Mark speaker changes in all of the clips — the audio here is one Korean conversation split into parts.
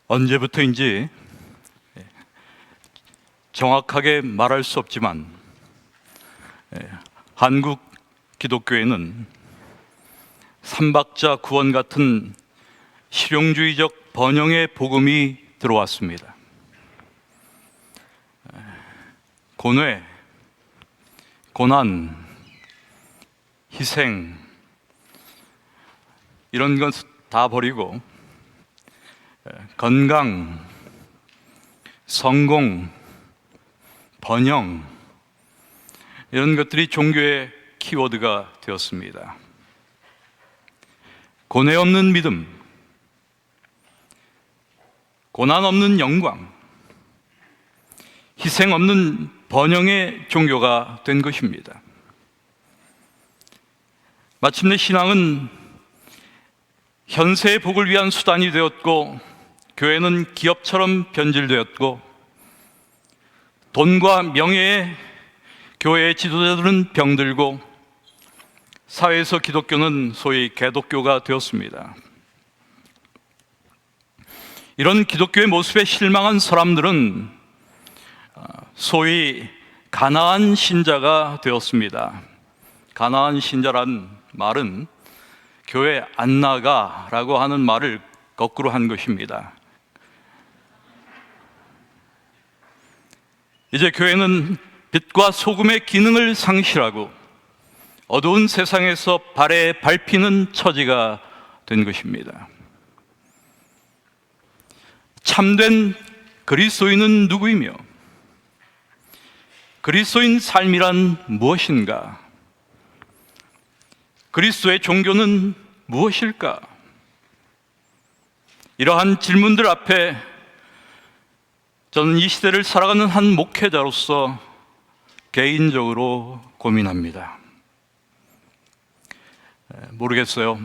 Speaker 1: 언제부터인지 정확하게 말할 수 없지만 한국 기독교에는 삼박자 구원 같은 실용주의적 번영의 복음이 들어왔습니다. 고뇌, 고난, 희생 이런 것 다 버리고 건강, 성공, 번영 이런 것들이 종교의 키워드가 되었습니다. 고뇌 없는 믿음, 고난 없는 영광, 희생 없는 번영의 종교가 된 것입니다. 마침내 신앙은 현세의 복을 위한 수단이 되었고, 교회는 기업처럼 변질되었고, 돈과 명예에 교회의 지도자들은 병들고, 사회에서 기독교는 소위 개독교가 되었습니다. 이런 기독교의 모습에 실망한 사람들은 소위 가나안 신자가 되었습니다. 가나안 신자란 말은 교회 안 나가라고 하는 말을 거꾸로 한 것입니다. 이제 교회는 빛과 소금의 기능을 상실하고 어두운 세상에서 발에 밟히는 처지가 된 것입니다. 참된 그리스도인은 누구이며 그리스도인 삶이란 무엇인가? 그리스도의 종교는 무엇일까? 이러한 질문들 앞에 저는 이 시대를 살아가는 한 목회자로서 개인적으로 고민합니다. 모르겠어요.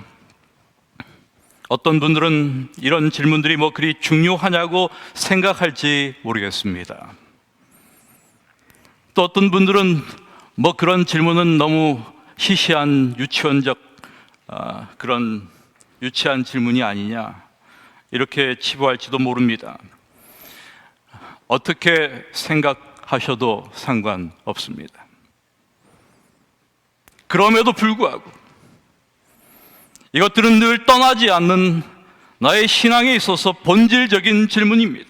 Speaker 1: 어떤 분들은 이런 질문들이 그리 중요하냐고 생각할지 모르겠습니다. 또 어떤 분들은 그런 질문은 너무 시시한 유치원적 그런 유치한 질문이 아니냐 이렇게 치부할지도 모릅니다. 어떻게 생각하셔도 상관없습니다. 그럼에도 불구하고 이것들은 늘 떠나지 않는 나의 신앙에 있어서 본질적인 질문입니다.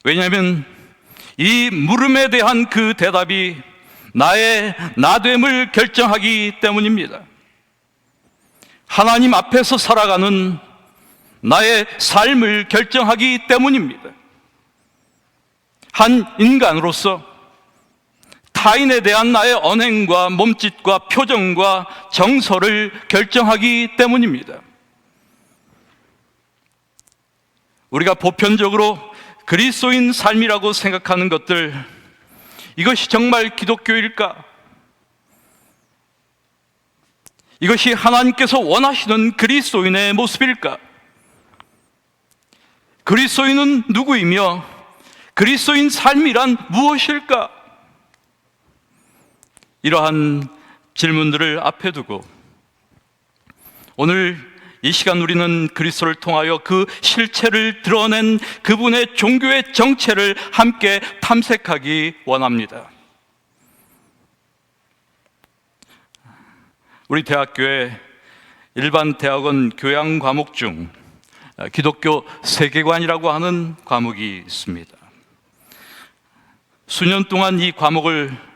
Speaker 1: 왜냐하면 이 물음에 대한 그 대답이 나의 나됨을 결정하기 때문입니다. 하나님 앞에서 살아가는 나의 삶을 결정하기 때문입니다. 한 인간으로서 타인에 대한 나의 언행과 몸짓과 표정과 정서를 결정하기 때문입니다. 우리가 보편적으로 그리스도인 삶이라고 생각하는 것들, 이것이 정말 기독교일까? 이것이 하나님께서 원하시는 그리스도인의 모습일까? 그리스도인은 누구이며 그리스도인 삶이란 무엇일까? 이러한 질문들을 앞에 두고 오늘 이 시간 우리는 그리스도를 통하여 그 실체를 드러낸 그분의 종교의 정체를 함께 탐색하기 원합니다. 우리 대학교에 일반 대학원 교양 과목 중 기독교 세계관이라고 하는 과목이 있습니다. 수년 동안 이 과목을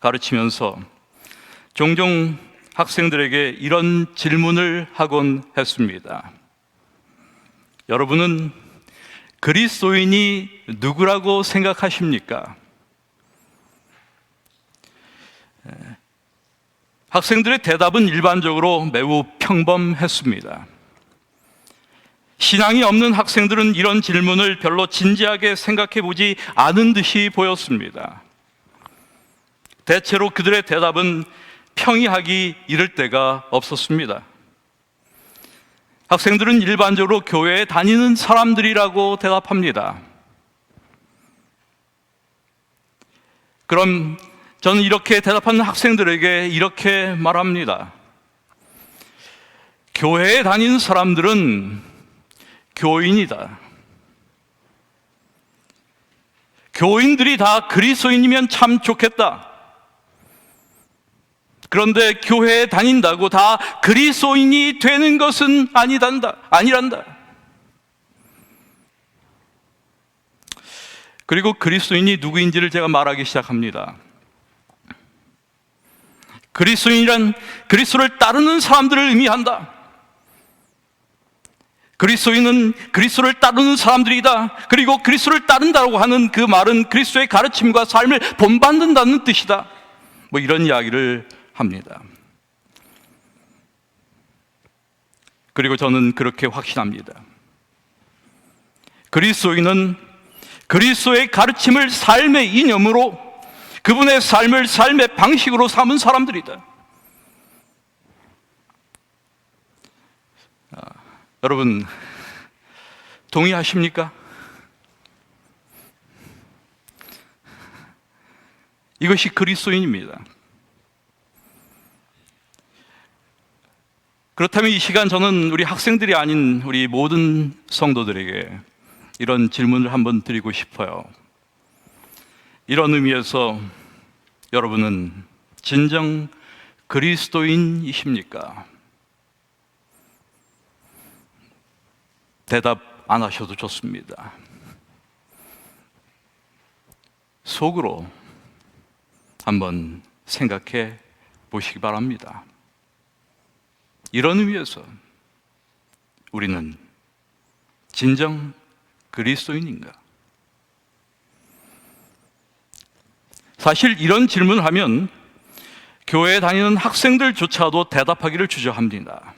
Speaker 1: 가르치면서 종종 학생들에게 이런 질문을 하곤 했습니다. 여러분은 그리스도인이 누구라고 생각하십니까? 학생들의 대답은 일반적으로 매우 평범했습니다. 신앙이 없는 학생들은 이런 질문을 별로 진지하게 생각해 보지 않은 듯이 보였습니다. 대체로 그들의 대답은 평이하기 이를 데가 없었습니다. 학생들은 일반적으로 교회에 다니는 사람들이라고 대답합니다. 그럼 저는 이렇게 대답하는 학생들에게 이렇게 말합니다. 교회에 다니는 사람들은 교인이다. 교인들이 다 그리스도인이면 참 좋겠다. 그런데 교회에 다닌다고 다 그리스도인이 되는 것은 아니란다. 그리고 그리스도인이 누구인지를 제가 말하기 시작합니다. 그리스도인이란 그리스도를 따르는 사람들을 의미한다. 그리스도인은 그리스도를 따르는 사람들이다. 그리고 그리스도를 따른다고 하는 그 말은 그리스도의 가르침과 삶을 본받는다는 뜻이다. 이런 이야기를 합니다. 그리고 저는 그렇게 확신합니다. 그리스도인은 그리스도의 가르침을 삶의 이념으로, 그분의 삶을 삶의 방식으로 삼은 사람들이다. 여러분, 동의하십니까? 이것이 그리스도인입니다. 그렇다면 이 시간 저는 우리 학생들이 아닌 우리 모든 성도들에게 이런 질문을 한번 드리고 싶어요. 이런 의미에서 여러분은 진정 그리스도인이십니까? 대답 안 하셔도 좋습니다. 속으로 한번 생각해 보시기 바랍니다. 이런 의미에서 우리는 진정 그리스도인인가? 사실 이런 질문을 하면 교회에 다니는 학생들조차도 대답하기를 주저합니다.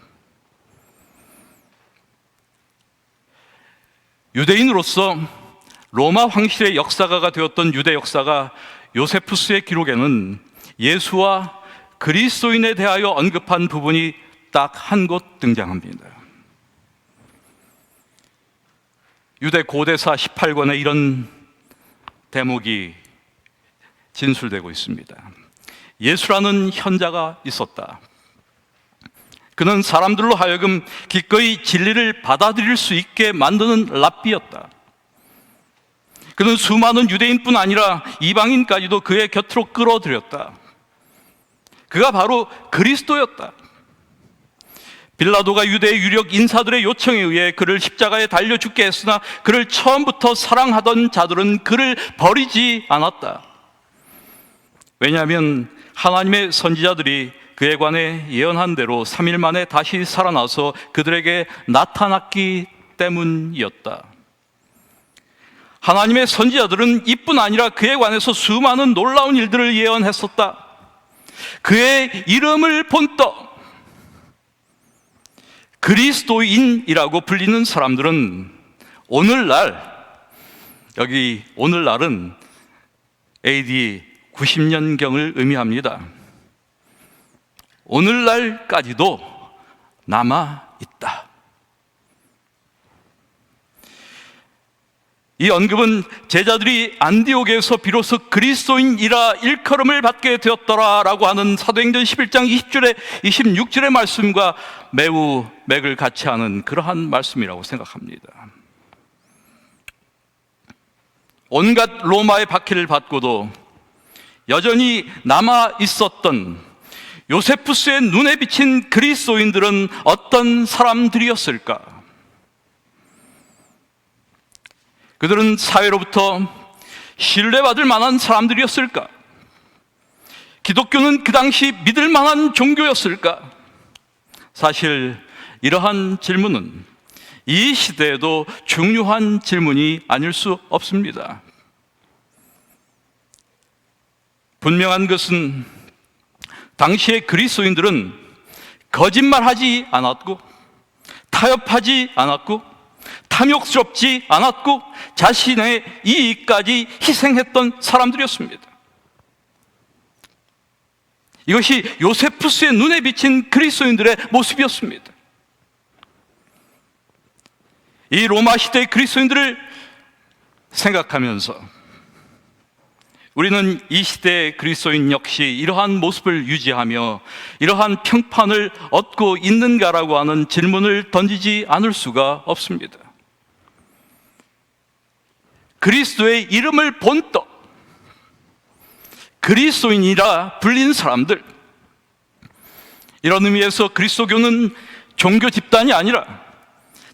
Speaker 1: 유대인으로서 로마 황실의 역사가가 되었던 유대 역사가 요세푸스의 기록에는 예수와 그리스도인에 대하여 언급한 부분이 딱 한 곳 등장합니다. 유대 고대사 18권에 이런 대목이 진술되고 있습니다. 예수라는 현자가 있었다. 그는 사람들로 하여금 기꺼이 진리를 받아들일 수 있게 만드는 랍비였다. 그는 수많은 유대인뿐 아니라 이방인까지도 그의 곁으로 끌어들였다. 그가 바로 그리스도였다. 빌라도가 유대 유력 인사들의 요청에 의해 그를 십자가에 달려 죽게 했으나 그를 처음부터 사랑하던 자들은 그를 버리지 않았다. 왜냐하면 하나님의 선지자들이 그에 관해 예언한 대로 3일 만에 다시 살아나서 그들에게 나타났기 때문이었다. 하나님의 선지자들은 이뿐 아니라 그에 관해서 수많은 놀라운 일들을 예언했었다. 그의 이름을 본떠 그리스도인이라고 불리는 사람들은 오늘날, 여기 오늘날은 AD 90년경을 의미합니다. 오늘날까지도 남아있다. 이 언급은 제자들이 안디옥에서 비로소 그리스도인이라 일컬음을 받게 되었더라라고 하는 사도행전 11장 20절에 26절의 말씀과 매우 맥을 같이 하는 그러한 말씀이라고 생각합니다. 온갖 로마의 박해를 받고도 여전히 남아 있었던 요세푸스의 눈에 비친 그리스도인들은 어떤 사람들이었을까? 그들은 사회로부터 신뢰받을 만한 사람들이었을까? 기독교는 그 당시 믿을 만한 종교였을까? 사실 이러한 질문은 이 시대에도 중요한 질문이 아닐 수 없습니다. 분명한 것은 당시의 그리스도인들은 거짓말하지 않았고 타협하지 않았고 탐욕스럽지 않았고 자신의 이익까지 희생했던 사람들이었습니다. 이것이 요세푸스의 눈에 비친 그리스도인들의 모습이었습니다. 이 로마 시대의 그리스도인들을 생각하면서 우리는 이 시대의 그리스도인 역시 이러한 모습을 유지하며 이러한 평판을 얻고 있는가라고 하는 질문을 던지지 않을 수가 없습니다. 그리스도의 이름을 본떠 그리스도인이라 불린 사람들, 이런 의미에서 그리스도교는 종교 집단이 아니라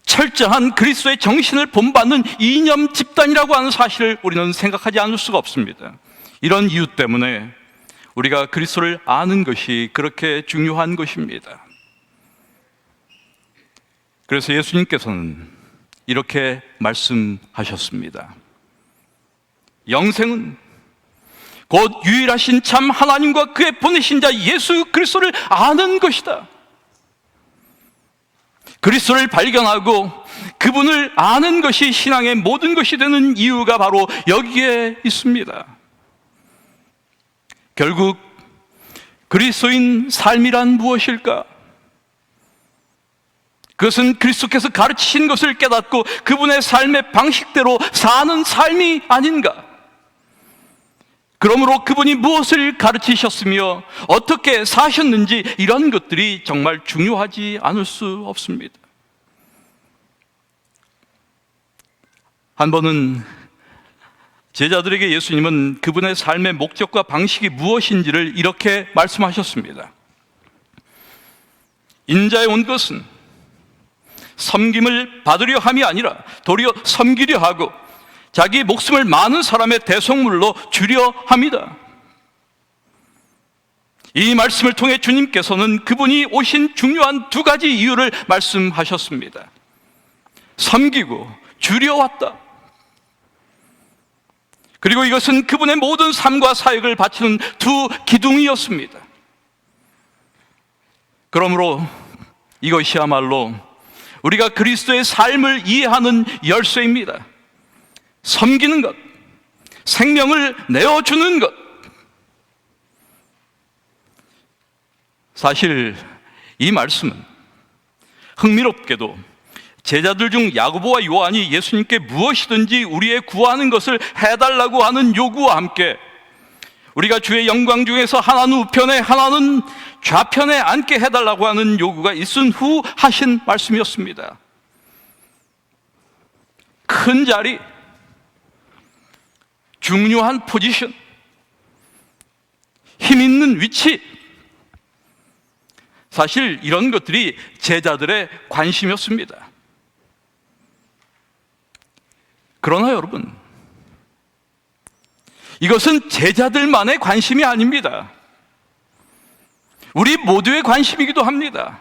Speaker 1: 철저한 그리스도의 정신을 본받는 이념 집단이라고 하는 사실을 우리는 생각하지 않을 수가 없습니다. 이런 이유 때문에 우리가 그리스도를 아는 것이 그렇게 중요한 것입니다. 그래서 예수님께서는 이렇게 말씀하셨습니다. 영생은 곧 유일하신 참 하나님과 그의 보내신 자 예수 그리스도를 아는 것이다. 그리스도를 발견하고 그분을 아는 것이 신앙의 모든 것이 되는 이유가 바로 여기에 있습니다. 결국 그리스도인 삶이란 무엇일까? 그것은 그리스도께서 가르치신 것을 깨닫고 그분의 삶의 방식대로 사는 삶이 아닌가? 그러므로 그분이 무엇을 가르치셨으며 어떻게 사셨는지 이런 것들이 정말 중요하지 않을 수 없습니다. 한 번은 제자들에게 예수님은 그분의 삶의 목적과 방식이 무엇인지를 이렇게 말씀하셨습니다. 인자에 온 것은 섬김을 받으려 함이 아니라 도리어 섬기려 하고 자기 목숨을 많은 사람의 대속물로 주려 합니다. 이 말씀을 통해 주님께서는 그분이 오신 중요한 두 가지 이유를 말씀하셨습니다. 섬기고 주려 왔다. 그리고 이것은 그분의 모든 삶과 사역을 바치는 두 기둥이었습니다. 그러므로 이것이야말로 우리가 그리스도의 삶을 이해하는 열쇠입니다. 섬기는 것, 생명을 내어주는 것. 사실 이 말씀은 흥미롭게도 제자들 중 야고보와 요한이 예수님께 무엇이든지 우리의 구하는 것을 해달라고 하는 요구와 함께 우리가 주의 영광 중에서 하나는 우편에 하나는 좌편에 앉게 해달라고 하는 요구가 있은 후 하신 말씀이었습니다. 큰 자리, 중요한 포지션, 힘 있는 위치, 사실 이런 것들이 제자들의 관심이었습니다. 그러나 여러분, 이것은 제자들만의 관심이 아닙니다. 우리 모두의 관심이기도 합니다.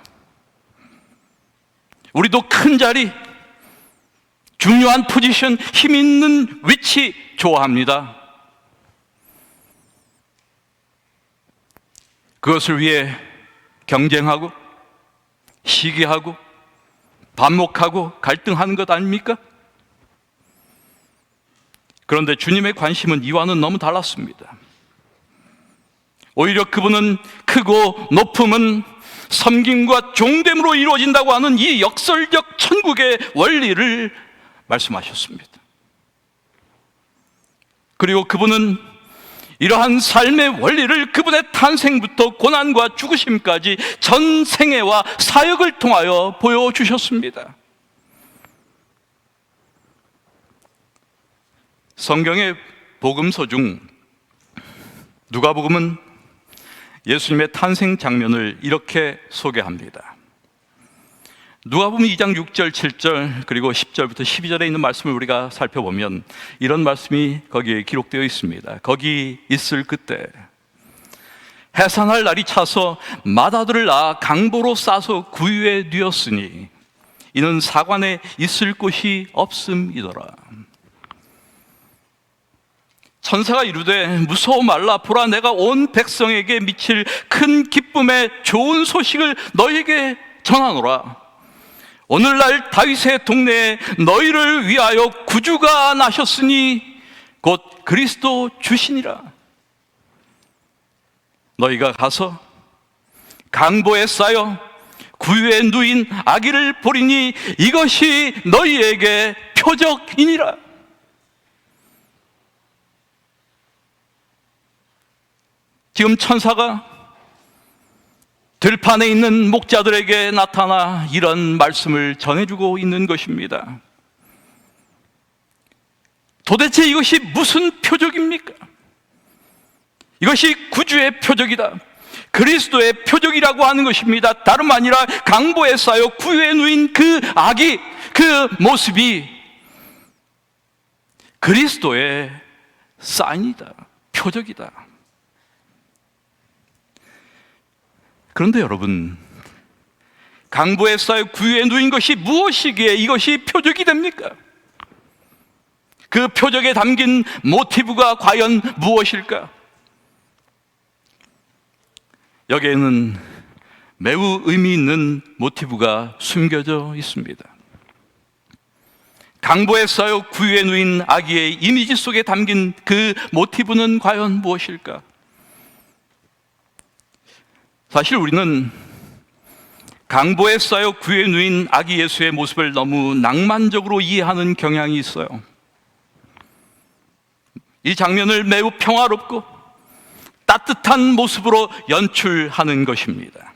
Speaker 1: 우리도 큰 자리, 중요한 포지션, 힘 있는 위치 좋아합니다. 그것을 위해 경쟁하고 시기하고 반목하고 갈등하는 것 아닙니까? 그런데 주님의 관심은 이와는 너무 달랐습니다. 오히려 그분은 크고 높음은 섬김과 종됨으로 이루어진다고 하는 이 역설적 천국의 원리를 말씀하셨습니다. 그리고 그분은 이러한 삶의 원리를 그분의 탄생부터 고난과 죽으심까지 전 생애와 사역을 통하여 보여주셨습니다. 성경의 복음서 중 누가복음은 예수님의 탄생 장면을 이렇게 소개합니다. 누가복음 2장 6절, 7절 그리고 10절부터 12절에 있는 말씀을 우리가 살펴보면 이런 말씀이 거기에 기록되어 있습니다. 거기 있을 그때 해산할 날이 차서 맏아들을 낳아 강보로 싸서 구유에 뉘었으니 이는 사관에 있을 곳이 없음이더라. 천사가 이르되 무서워 말라. 보라, 내가 온 백성에게 미칠 큰 기쁨의 좋은 소식을 너희에게 전하노라. 오늘날 다윗의 동네에 너희를 위하여 구주가 나셨으니 곧 그리스도 주시니라. 너희가 가서 강보에 쌓여 구유에 누인 아기를 보리니 이것이 너희에게 표적이니라. 지금 천사가 들판에 있는 목자들에게 나타나 이런 말씀을 전해주고 있는 것입니다. 도대체 이것이 무슨 표적입니까? 이것이 구주의 표적이다. 그리스도의 표적이라고 하는 것입니다. 다름 아니라 강보에 쌓여 구유에 누인 그 아기, 그 모습이 그리스도의 사인이다. 표적이다. 그런데 여러분, 강보에 쌓여 구유에 누인 것이 무엇이기에 이것이 표적이 됩니까? 그 표적에 담긴 모티브가 과연 무엇일까? 여기에는 매우 의미 있는 모티브가 숨겨져 있습니다. 강보에 쌓여 구유에 누인 아기의 이미지 속에 담긴 그 모티브는 과연 무엇일까? 사실 우리는 강보에 쌓여 구유에 누인 아기 예수의 모습을 너무 낭만적으로 이해하는 경향이 있어요. 이 장면을 매우 평화롭고 따뜻한 모습으로 연출하는 것입니다.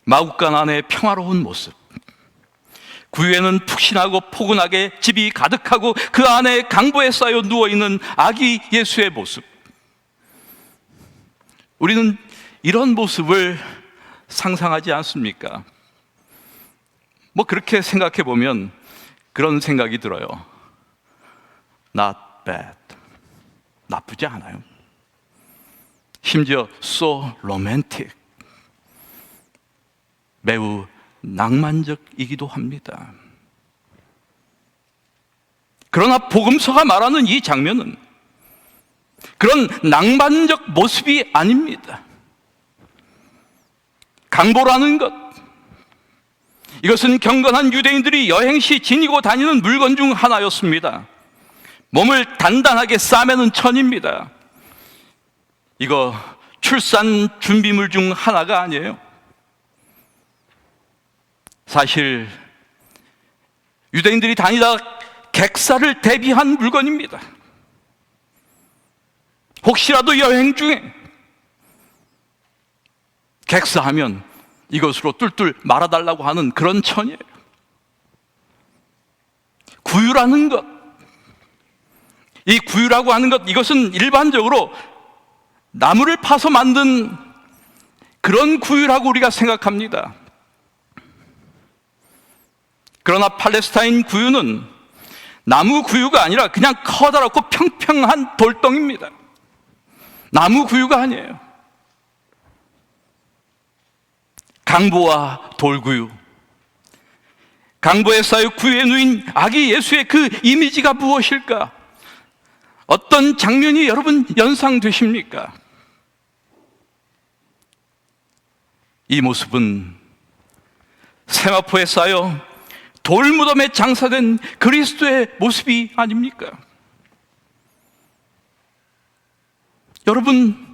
Speaker 1: 마구간 안의 평화로운 모습, 구유에는 푹신하고 포근하게 집이 가득하고 그 안에 강보에 쌓여 누워있는 아기 예수의 모습, 우리는 이런 모습을 상상하지 않습니까? 그렇게 생각해 보면 그런 생각이 들어요. Not bad. 나쁘지 않아요. 심지어 so romantic. 매우 낭만적이기도 합니다. 그러나 복음서가 말하는 이 장면은 그런 낭만적 모습이 아닙니다. 강보라는 것, 이것은 경건한 유대인들이 여행시 지니고 다니는 물건 중 하나였습니다. 몸을 단단하게 싸매는 천입니다. 이거 출산 준비물 중 하나가 아니에요. 사실 유대인들이 다니다 객사를 대비한 물건입니다. 혹시라도 여행 중에 객사하면 이것으로 뚫뚫 말아달라고 하는 그런 천이에요. 구유라는 것, 이 구유라고 하는 것, 이것은 일반적으로 나무를 파서 만든 그런 구유라고 우리가 생각합니다. 그러나 팔레스타인 구유는 나무 구유가 아니라 그냥 커다랗고 평평한 돌덩이입니다. 나무 구유가 아니에요. 강보와 돌구유, 강보에 쌓여 구유에 누인 아기 예수의 그 이미지가 무엇일까? 어떤 장면이 여러분 연상되십니까? 이 모습은 세마포에 쌓여 돌무덤에 장사된 그리스도의 모습이 아닙니까? 여러분,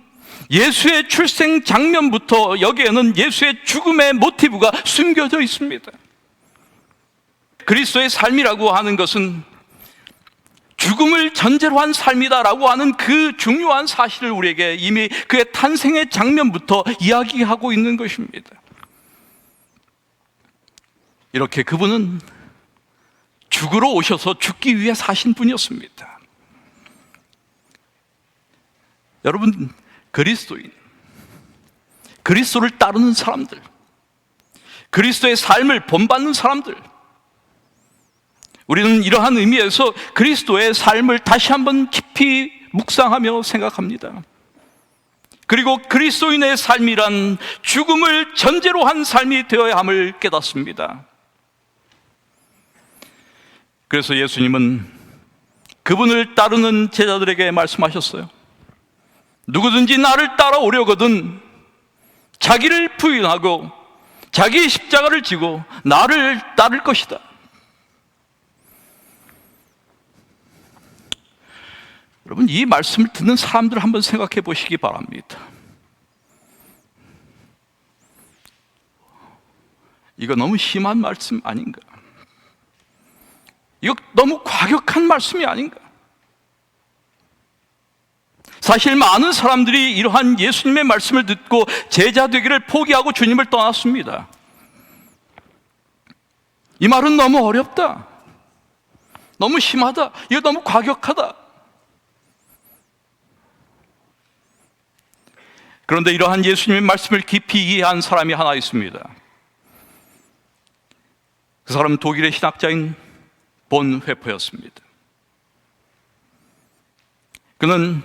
Speaker 1: 예수의 출생 장면부터 여기에는 예수의 죽음의 모티브가 숨겨져 있습니다. 그리스도의 삶이라고 하는 것은 죽음을 전제로 한 삶이다라고 하는 그 중요한 사실을 우리에게 이미 그의 탄생의 장면부터 이야기하고 있는 것입니다. 이렇게 그분은 죽으러 오셔서 죽기 위해 사신 분이었습니다. 여러분, 그리스도인, 그리스도를 따르는 사람들, 그리스도의 삶을 본받는 사람들, 우리는 이러한 의미에서 그리스도의 삶을 다시 한번 깊이 묵상하며 생각합니다. 그리고 그리스도인의 삶이란 죽음을 전제로 한 삶이 되어야 함을 깨닫습니다. 그래서 예수님은 그분을 따르는 제자들에게 말씀하셨어요. 누구든지 나를 따라오려거든 자기를 부인하고 자기의 십자가를 지고 나를 따를 것이다. 여러분, 이 말씀을 듣는 사람들 한번 생각해 보시기 바랍니다. 이거 너무 심한 말씀 아닌가? 이거 너무 과격한 말씀이 아닌가? 사실 많은 사람들이 이러한 예수님의 말씀을 듣고 제자 되기를 포기하고 주님을 떠났습니다. 이 말은 너무 어렵다, 너무 심하다. 이거 너무 과격하다. 그런데 이러한 예수님의 말씀을 깊이 이해한 사람이 하나 있습니다. 그 사람은 독일의 신학자인 본회퍼였습니다. 그는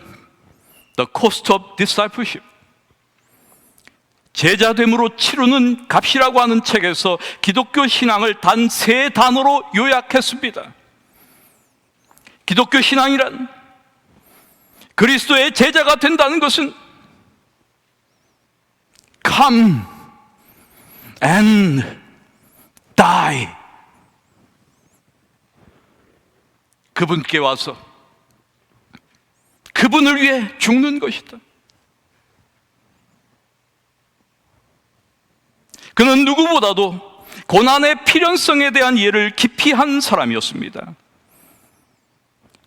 Speaker 1: The Cost of Discipleship, 제자됨으로 치르는 값이라고 하는 책에서 기독교 신앙을 단 3단어로 요약했습니다. 기독교 신앙이란 그리스도의 제자가 된다는 것은 Come and die. 그분께 와서 그분을 위해 죽는 것이다. 그는 누구보다도 고난의 필연성에 대한 이해를 깊이 한 사람이었습니다.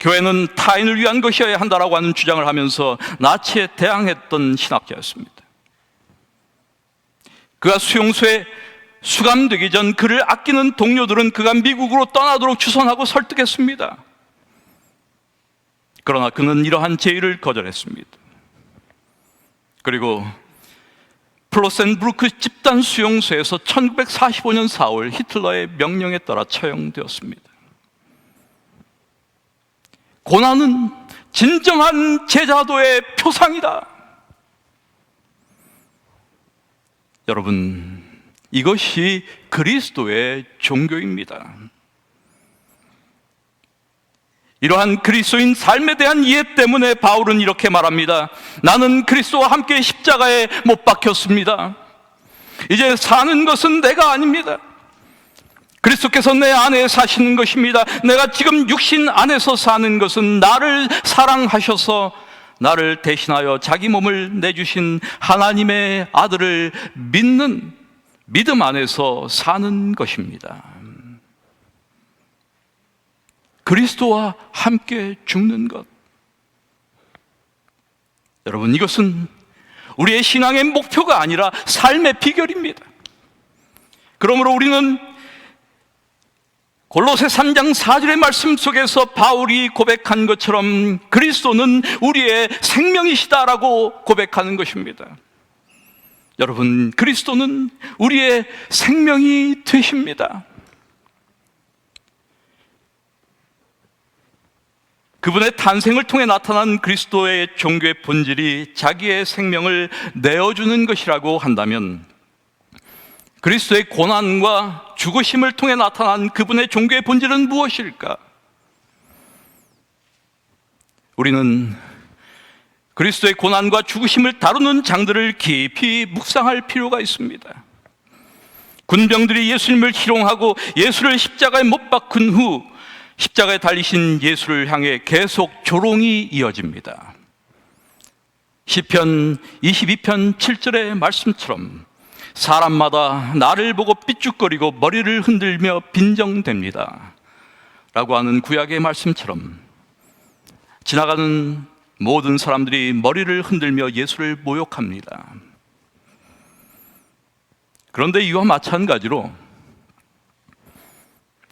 Speaker 1: 교회는 타인을 위한 것이어야 한다라고 하는 주장을 하면서 나치에 대항했던 신학자였습니다. 그가 수용소에 수감되기 전 그를 아끼는 동료들은 그가 미국으로 떠나도록 추선하고 설득했습니다. 그러나 그는 이러한 제의를 거절했습니다. 그리고 플로센브루크 집단 수용소에서 1945년 4월 히틀러의 명령에 따라 처형되었습니다. 고난은 진정한 제자도의 표상이다. 여러분, 이것이 그리스도의 종교입니다. 이러한 그리스도인 삶에 대한 이해 때문에 바울은 이렇게 말합니다. 나는 그리스도와 함께 십자가에 못 박혔습니다. 이제 사는 것은 내가 아닙니다. 그리스도께서 내 안에 사시는 것입니다. 내가 지금 육신 안에서 사는 것은 나를 사랑하셔서 나를 대신하여 자기 몸을 내주신 하나님의 아들을 믿는 믿음 안에서 사는 것입니다. 그리스도와 함께 죽는 것. 여러분, 이것은 우리의 신앙의 목표가 아니라 삶의 비결입니다. 그러므로 우리는 골로새 3장 4절의 말씀 속에서 바울이 고백한 것처럼 그리스도는 우리의 생명이시다라고 고백하는 것입니다. 여러분, 그리스도는 우리의 생명이 되십니다. 그분의 탄생을 통해 나타난 그리스도의 종교의 본질이 자기의 생명을 내어주는 것이라고 한다면, 그리스도의 고난과 죽으심을 통해 나타난 그분의 종교의 본질은 무엇일까? 우리는 그리스도의 고난과 죽으심을 다루는 장들을 깊이 묵상할 필요가 있습니다. 군병들이 예수님을 희롱하고 예수를 십자가에 못 박은 후 십자가에 달리신 예수를 향해 계속 조롱이 이어집니다. 시편 22편 7절의 말씀처럼 사람마다 나를 보고 삐죽거리고 머리를 흔들며 빈정댑니다 라고 하는 구약의 말씀처럼 지나가는 모든 사람들이 머리를 흔들며 예수를 모욕합니다. 그런데 이와 마찬가지로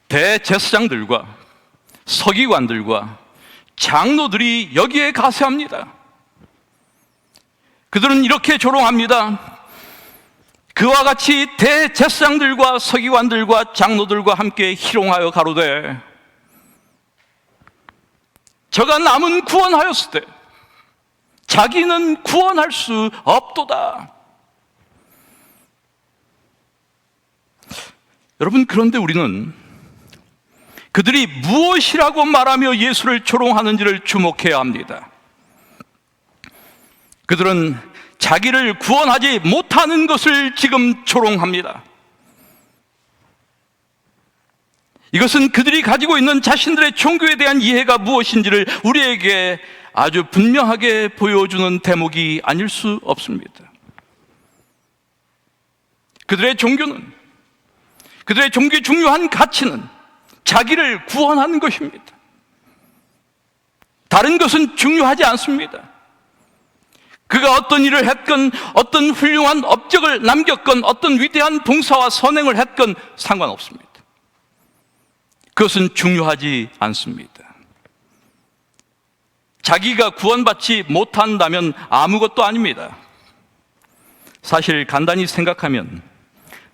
Speaker 1: 대제사장들과 서기관들과 장로들이 여기에 가세합니다. 그들은 이렇게 조롱합니다. 그와 같이 대제사장들과 서기관들과 장로들과 함께 희롱하여 가로되 저가 남은 구원하였을 때 자기는 구원할 수 없도다. 여러분, 그런데 우리는 그들이 무엇이라고 말하며 예수를 조롱하는지를 주목해야 합니다. 그들은 자기를 구원하지 못하는 것을 지금 조롱합니다. 이것은 그들이 가지고 있는 자신들의 종교에 대한 이해가 무엇인지를 우리에게 아주 분명하게 보여주는 대목이 아닐 수 없습니다. 그들의 종교는, 그들의 종교의 중요한 가치는 자기를 구원하는 것입니다. 다른 것은 중요하지 않습니다. 그가 어떤 일을 했건, 어떤 훌륭한 업적을 남겼건, 어떤 위대한 봉사와 선행을 했건 상관없습니다. 그것은 중요하지 않습니다. 자기가 구원받지 못한다면 아무것도 아닙니다. 사실 간단히 생각하면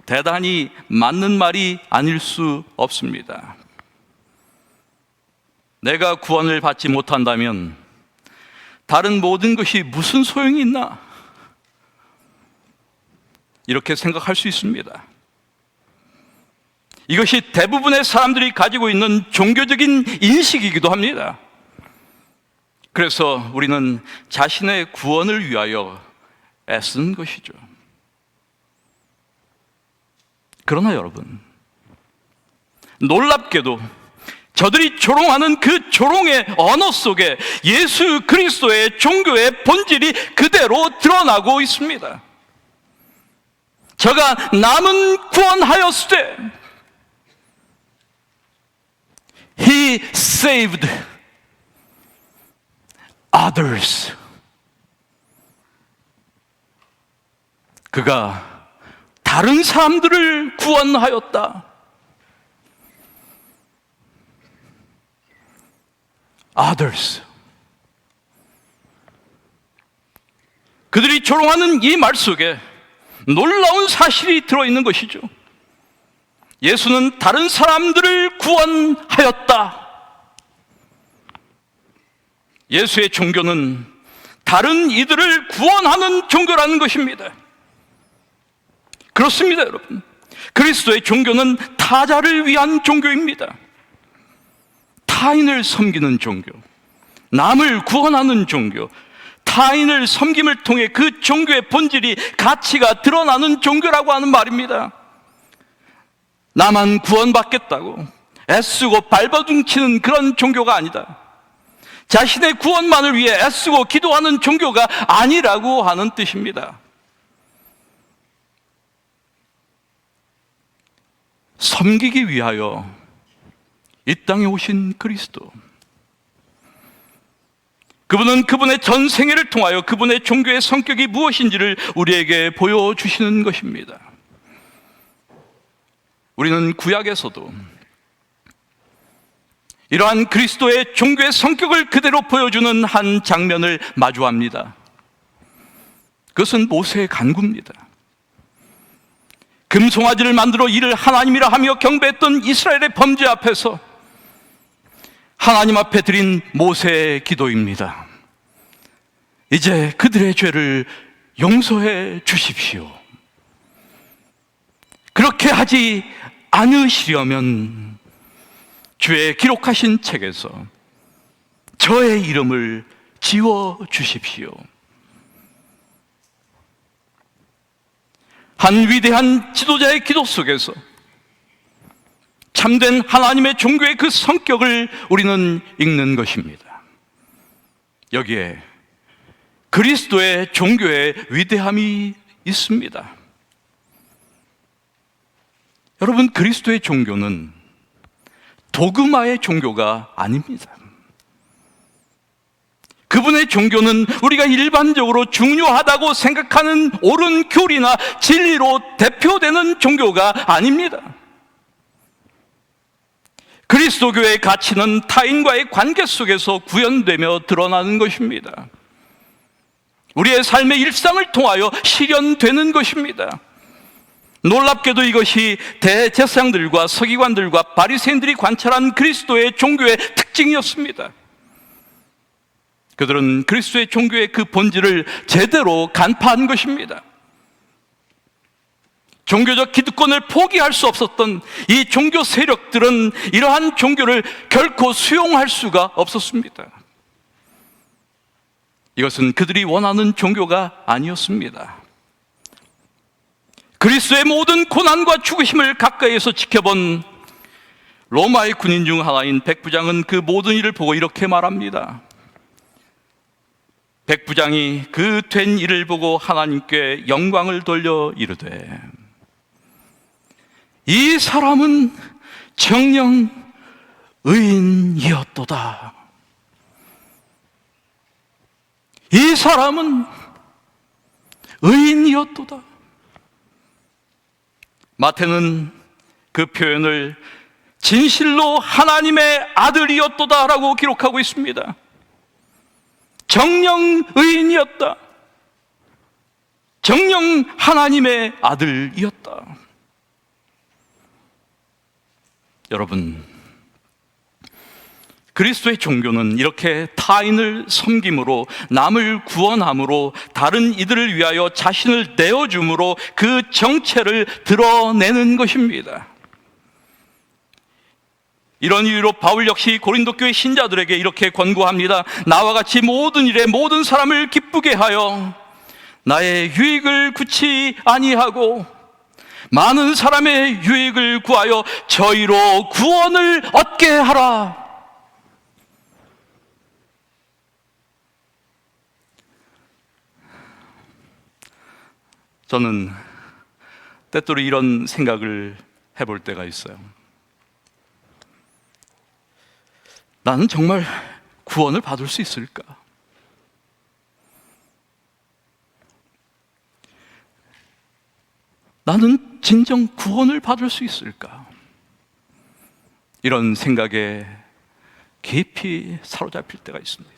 Speaker 1: 대단히 맞는 말이 아닐 수 없습니다. 내가 구원을 받지 못한다면 다른 모든 것이 무슨 소용이 있나? 이렇게 생각할 수 있습니다. 이것이 대부분의 사람들이 가지고 있는 종교적인 인식이기도 합니다. 그래서 우리는 자신의 구원을 위하여 애쓰는 것이죠. 그러나 여러분, 놀랍게도 저들이 조롱하는 그 조롱의 언어 속에 예수 그리스도의 종교의 본질이 그대로 드러나고 있습니다. 저가 남은 구원하였으되 He saved others. 그가 다른 사람들을 구원하였다. Others. 그들이 조롱하는 이 말 속에 놀라운 사실이 들어있는 것이죠. 예수는 다른 사람들을 구원하였다. 예수의 종교는 다른 이들을 구원하는 종교라는 것입니다. 그렇습니다, 여러분. 그리스도의 종교는 타자를 위한 종교입니다. 타인을 섬기는 종교, 남을 구원하는 종교, 타인을 섬김을 통해 그 종교의 본질이, 가치가 드러나는 종교라고 하는 말입니다. 나만 구원받겠다고 애쓰고 발버둥치는 그런 종교가 아니다. 자신의 구원만을 위해 애쓰고 기도하는 종교가 아니라고 하는 뜻입니다. 섬기기 위하여 이 땅에 오신 그리스도, 그분은 그분의 전생애를 통하여 그분의 종교의 성격이 무엇인지를 우리에게 보여주시는 것입니다. 우리는 구약에서도 이러한 그리스도의 종교의 성격을 그대로 보여주는 한 장면을 마주합니다. 그것은 모세의 간구입니다. 금송아지를 만들어 이를 하나님이라 하며 경배했던 이스라엘의 범죄 앞에서 하나님 앞에 드린 모세의 기도입니다. 이제 그들의 죄를 용서해 주십시오. 그렇게 하지 않으시려면 주의 기록하신 책에서 저의 이름을 지워 주십시오. 한 위대한 지도자의 기도 속에서 참된 하나님의 종교의 그 성격을 우리는 읽는 것입니다. 여기에 그리스도의 종교의 위대함이 있습니다. 여러분, 그리스도의 종교는 도그마의 종교가 아닙니다. 그분의 종교는 우리가 일반적으로 중요하다고 생각하는 옳은 교리나 진리로 대표되는 종교가 아닙니다. 그리스도교의 가치는 타인과의 관계 속에서 구현되며 드러나는 것입니다. 우리의 삶의 일상을 통하여 실현되는 것입니다. 놀랍게도 이것이 대제사장들과 서기관들과 바리새인들이 관찰한 그리스도의 종교의 특징이었습니다. 그들은 그리스도의 종교의 그 본질을 제대로 간파한 것입니다. 종교적 기득권을 포기할 수 없었던 이 종교 세력들은 이러한 종교를 결코 수용할 수가 없었습니다. 이것은 그들이 원하는 종교가 아니었습니다. 그리스도의 모든 고난과 죽으심을 가까이에서 지켜본 로마의 군인 중 하나인 백부장은 그 모든 일을 보고 이렇게 말합니다. 백부장이 그 된 일을 보고 하나님께 영광을 돌려 이르되, 이 사람은 정녕 의인이었도다. 이 사람은 의인이었도다. 마태는 그 표현을 진실로 하나님의 아들이었도다라고 기록하고 있습니다. 정령 의인이었다. 정령 하나님의 아들이었다. 여러분, 그리스도의 종교는 이렇게 타인을 섬김으로, 남을 구원함으로, 다른 이들을 위하여 자신을 내어줌으로 그 정체를 드러내는 것입니다. 이런 이유로 바울 역시 고린도 교회 신자들에게 이렇게 권고합니다. 나와 같이 모든 일에 모든 사람을 기쁘게 하여 나의 유익을 구치 아니하고 많은 사람의 유익을 구하여 저희로 구원을 얻게 하라. 저는 때때로 이런 생각을 해볼 때가 있어요. 나는 정말 구원을 받을 수 있을까? 나는 진정 구원을 받을 수 있을까? 이런 생각에 깊이 사로잡힐 때가 있습니다.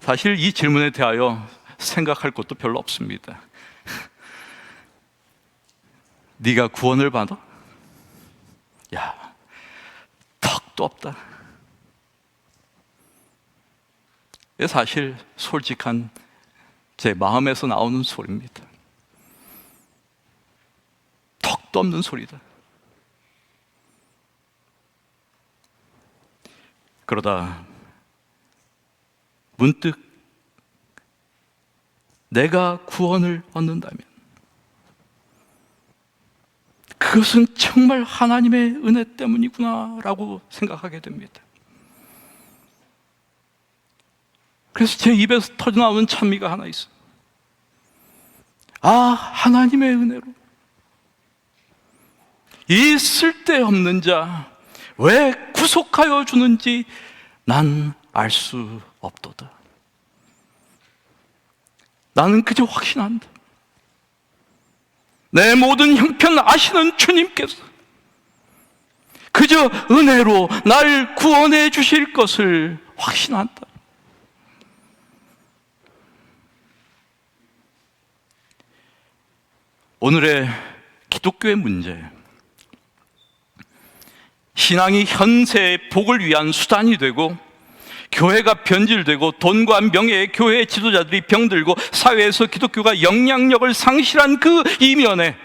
Speaker 1: 사실 이 질문에 대하여 생각할 것도 별로 없습니다. 네가 구원을 받아? 야, 턱도 없다. 사실 솔직한 제 마음에서 나오는 소리입니다. 턱도 없는 소리다. 그러다 문득 내가 구원을 얻는다면 그것은 정말 하나님의 은혜 때문이구나 라고 생각하게 됩니다. 그래서 제 입에서 터져나오는 찬미가 하나 있어요. 아, 하나님의 은혜로 이 쓸데없는 자 왜 구속하여 주는지 난 알 수 없도다. 나는 그저 확신한다. 내 모든 형편 아시는 주님께서 그저 은혜로 날 구원해 주실 것을 확신한다. 오늘의 기독교의 문제, 신앙이 현세의 복을 위한 수단이 되고 교회가 변질되고 돈과 명예의 교회의 지도자들이 병들고 사회에서 기독교가 영향력을 상실한 그 이면에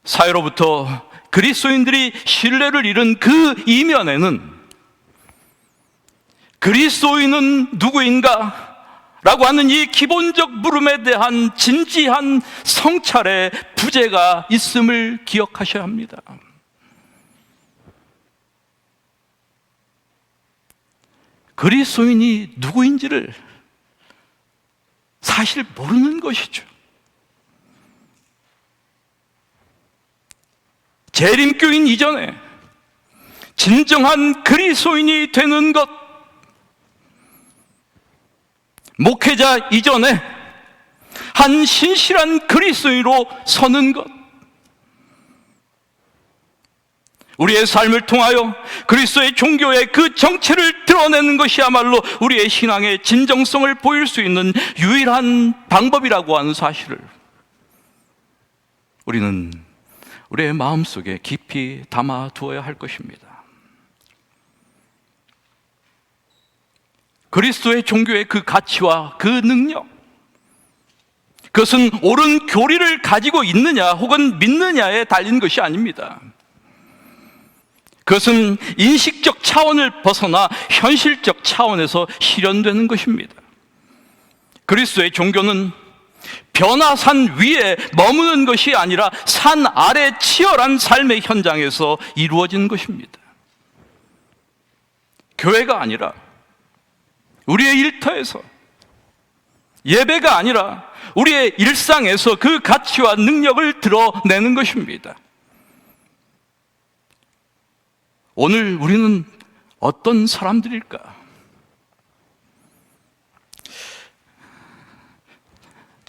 Speaker 1: 사회로부터 그리스도인들이 신뢰를 잃은 그 이면에는 그리스도인은 누구인가? 라고 하는 이 기본적 물음에 대한 진지한 성찰의 부재가 있음을 기억하셔야 합니다. 그리스도인이 누구인지를 사실 모르는 것이죠. 재림교인 이전에 진정한 그리스도인이 되는 것, 목회자 이전에 한 신실한 그리스도인으로 서는 것, 우리의 삶을 통하여 그리스도의 종교의 그 정체를 드러내는 것이야말로 우리의 신앙의 진정성을 보일 수 있는 유일한 방법이라고 하는 사실을 우리는 우리의 마음속에 깊이 담아두어야 할 것입니다. 그리스도의 종교의 그 가치와 그 능력, 그것은 옳은 교리를 가지고 있느냐 혹은 믿느냐에 달린 것이 아닙니다. 그것은 인식적 차원을 벗어나 현실적 차원에서 실현되는 것입니다. 그리스도의 종교는 변화산 위에 머무는 것이 아니라 산 아래 치열한 삶의 현장에서 이루어진 것입니다. 교회가 아니라 우리의 일터에서, 예배가 아니라 우리의 일상에서 그 가치와 능력을 드러내는 것입니다. 오늘 우리는 어떤 사람들일까?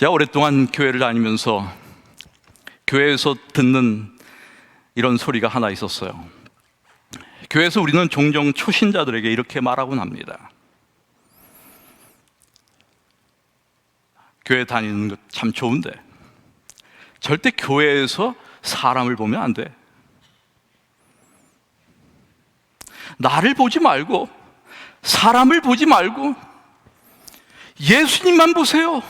Speaker 1: 제가 오랫동안 교회를 다니면서 교회에서 듣는 이런 소리가 하나 있었어요. 교회에서 우리는 종종 초신자들에게 이렇게 말하곤 합니다. 교회 다니는 것 참 좋은데 절대 교회에서 사람을 보면 안 돼. 나를 보지 말고, 사람을 보지 말고 예수님만 보세요.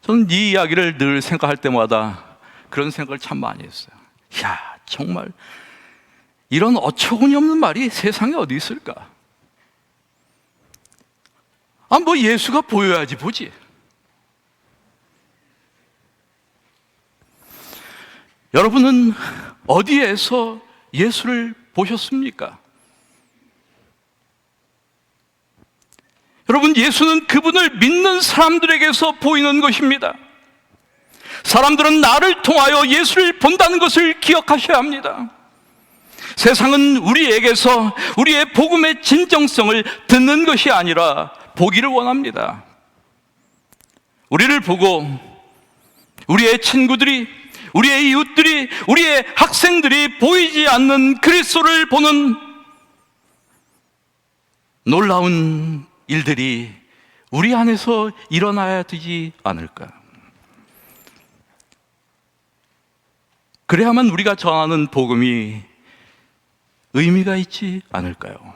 Speaker 1: 저는 이 이야기를 늘 생각할 때마다 그런 생각을 참 많이 했어요. 야, 정말 이런 어처구니 없는 말이 세상에 어디 있을까? 뭐 예수가 보여야지 보지. 여러분은 어디에서 예수를 보셨습니까? 여러분, 예수는 그분을 믿는 사람들에게서 보이는 것입니다. 사람들은 나를 통하여 예수를 본다는 것을 기억하셔야 합니다. 세상은 우리에게서 우리의 복음의 진정성을 듣는 것이 아니라 보기를 원합니다. 우리를 보고 우리의 친구들이, 우리의 이웃들이, 우리의 학생들이 보이지 않는 그리스도를 보는 놀라운 일들이 우리 안에서 일어나야 되지 않을까? 그래야만 우리가 전하는 복음이 의미가 있지 않을까요?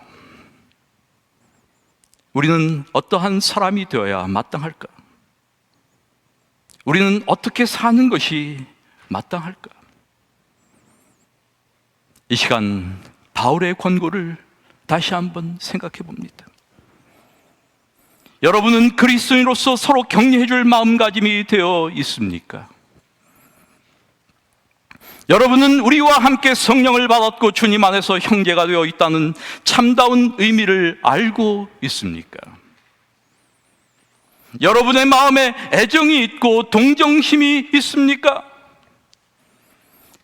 Speaker 1: 우리는 어떠한 사람이 되어야 마땅할까? 우리는 어떻게 사는 것이 마땅할까? 이 시간 바울의 권고를 다시 한번 생각해 봅니다. 여러분은 그리스도인으로서 서로 격려해 줄 마음가짐이 되어 있습니까? 여러분은 우리와 함께 성령을 받았고 주님 안에서 형제가 되어 있다는 참다운 의미를 알고 있습니까? 여러분의 마음에 애정이 있고 동정심이 있습니까?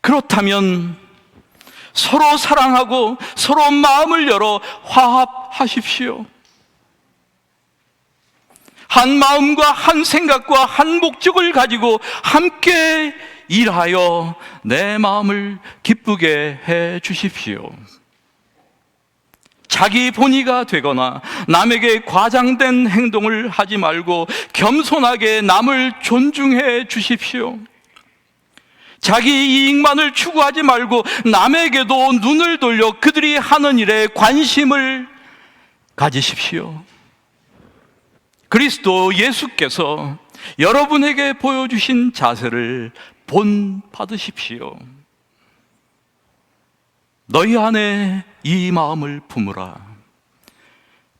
Speaker 1: 그렇다면 서로 사랑하고 서로 마음을 열어 화합하십시오. 한 마음과 한 생각과 한 목적을 가지고 함께 일하여 내 마음을 기쁘게 해 주십시오. 자기 본의가 되거나 남에게 과장된 행동을 하지 말고 겸손하게 남을 존중해 주십시오. 자기 이익만을 추구하지 말고 남에게도 눈을 돌려 그들이 하는 일에 관심을 가지십시오. 그리스도 예수께서 여러분에게 보여주신 자세를 본받으십시오. 너희 안에 이 마음을 품으라.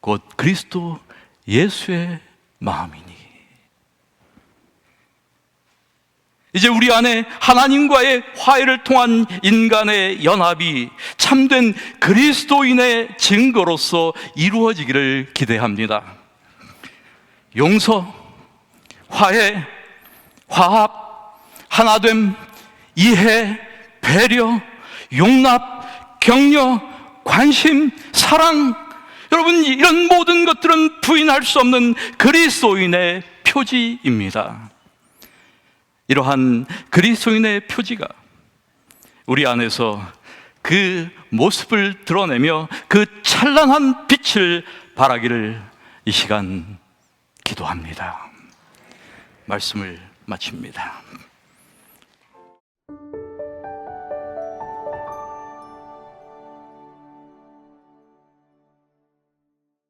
Speaker 1: 곧 그리스도 예수의 마음이니. 이제 우리 안에 하나님과의 화해를 통한 인간의 연합이 참된 그리스도인의 증거로서 이루어지기를 기대합니다. 용서, 화해, 화합, 하나됨, 이해, 배려, 용납, 격려, 관심, 사랑, 여러분, 이런 모든 것들은 부인할 수 없는 그리스도인의 표지입니다. 이러한 그리스도인의 표지가 우리 안에서 그 모습을 드러내며 그 찬란한 빛을 발하기를 이 시간 기도합니다. 말씀을 마칩니다.